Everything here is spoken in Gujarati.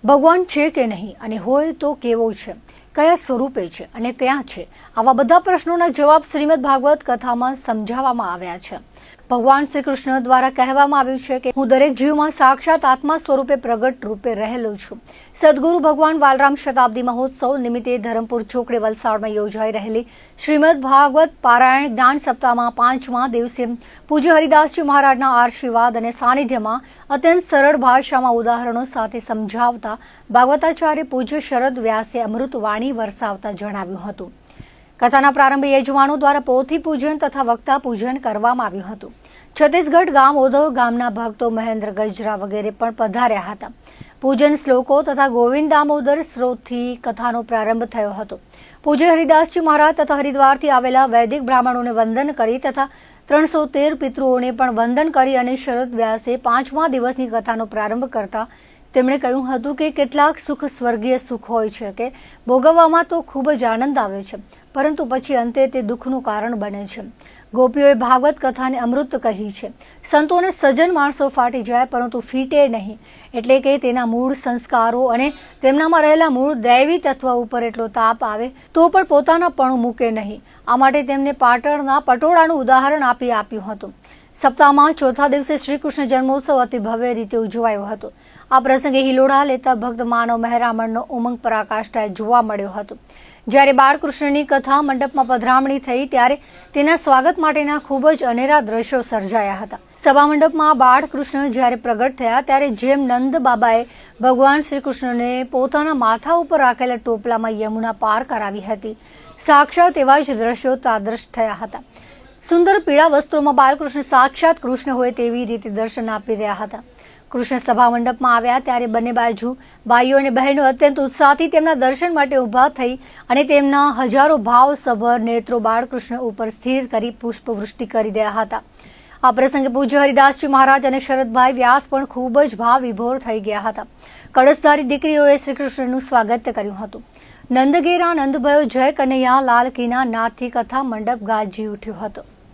ભગવાન છે કે નહીં અને હોય તો કેવો છે, કયા સ્વરૂપે છે અને ક્યાં છે? આવા બધા પ્રશ્નોના જવાબ શ્રીમદ ભાગવત કથામાં સમજાવવામાં આવ્યા છે. ભગવાન શ્રી કૃષ્ણ દ્વારા કહેવામાં આવ્યું છે કે હું દરેક જીવમાં સાક્ષાત આત્મા સ્વરૂપે પ્રગટ રૂપે રહેલો છું. સદગુરુ ભગવાન વાલરામ શતાબ્દી મહોત્સવ નિમિત્તે ધરમપુર ચોકડી વલસાડમાં યોજાઈ રહેલી શ્રીમદ ભાગવત પારાયણ જ્ઞાન સપ્તાહમાં 5મા દિવસે પૂજ્ય હરિદાસજી મહારાજના આશીર્વાદ અને સાનિધ્યમાં અત્યંત સરળ ભાષામાં ઉદાહરણો સાથે સમજાવતા ભાગવતાચાર્ય પૂજ્ય શરદ વ્યાસે અમૃત વાણી વરસાવતા જણાવ્યું હતું. કથાના પ્રારંભે યજમાનો દ્વારા પોથી પૂજન તથા વક્તા પૂજન કરવામાં આવ્યું હતું. છત્તીસગઢ ગામ ઓધવ ગામના ભક્તો મહેન્દ્ર ગજરા વગેરે પણ પધાર્યા હતા. પૂજન શ્લોકો તથા ગોવિંદ દામોદર સ્ત્રોતથી કથાનો પ્રારંભ થયો હતો. પૂજ્ય હરિદાસજી મહારાજ તથા હરિદ્વારથી આવેલા વૈદિક બ્રાહ્મણોને વંદન કરી તથા 313 પિતૃઓને પણ વંદન કરી અને શરદ વ્યાસે 5મા દિવસની કથાનો પ્રારંભ કરતા તેમણે કહ્યું હતું કે કેટલાક સુખ સ્વર્ગીય સુખ હોય છે કે ભોગવવામાં તો ખૂબ જ આનંદ આવે છે, પરંતુ પછી અંતે તે દુઃખનું કારણ બને છે. ગોપીઓએ ભાગવત કથાને અમૃત કહી છે. સંતોને સજ્જન માણસો ફાટી જાય પરંતુ ફીટે નહીં, એટલે કે તેના મૂળ સંસ્કારો અને તેમનામાં રહેલા મૂળ દૈવી તત્વ ઉપર એટલો તાપ આવે તો પણ પોતાના પણું મૂકે નહીં. આ માટે તેમને પાટણના પટોળાનું ઉદાહરણ આપ્યું હતું. સપ્તાહમાં ચોથા દિવસે શ્રી કૃષ્ણ જન્મોત્સવ અતિ ભવ્ય રીતે ઉજવાયો હતો. આ પ્રસંગે હિલોડા લેતા ભક્ત માનવ મહેરામણનો ઉમંગ પરાકાષ્ઠાએ જોવા મળ્યો હતો. જ્યારે બાળકૃષ્ણની કથા મંડપમાં પધરામણી થઈ ત્યારે તેના સ્વાગત માટેના ખૂબ જ અનેરા દ્રશ્યો સર્જાયા હતા. સભા મંડપમાં બાળકૃષ્ણ જ્યારે પ્રગટ થયા ત્યારે જેમ નંદ બાબાએ ભગવાન શ્રી કૃષ્ણને પોતાના માથા ઉપર રાખેલા ટોપલામાં યમુના પાર કરાવી હતી, સાક્ષાત એવા જ દ્રશ્યો તાદ્રશ થયા હતા. સુંદર પીળા વસ્ત્રોમાં બાલકૃષ્ણ સાક્ષાત કૃષ્ણ હોય તેવી રીતે દર્શન આપી રહ્યા હતા. કૃષ્ણ સભા મંડપમાં આવ્યા ત્યારે બંને બાજુ ભાઈઓ અને બહેનો અત્યંત ઉત્સાહથી તેમના દર્શન માટે ઉભા થઈ અને તેમના હજારો ભાવસભર નેત્રો બાળકૃષ્ણ ઉપર સ્થિર કરી પુષ્પવૃષ્ટિ કરી રહ્યા હતા. આ પ્રસંગે પૂજ્ય હરિદાસજી મહારાજ અને શરદભાઈ વ્યાસ પણ ખૂબ જ ભાવ વિભોર થઈ ગયા હતા. કળશધારી દીકરીઓએ શ્રી કૃષ્ણનું સ્વાગત કર્યું હતું. નંદગેરા નંદભયો જય કનૈયા લાલ કીના નાદથી કથા મંડપ ગાજી ઉઠ્યો હતો.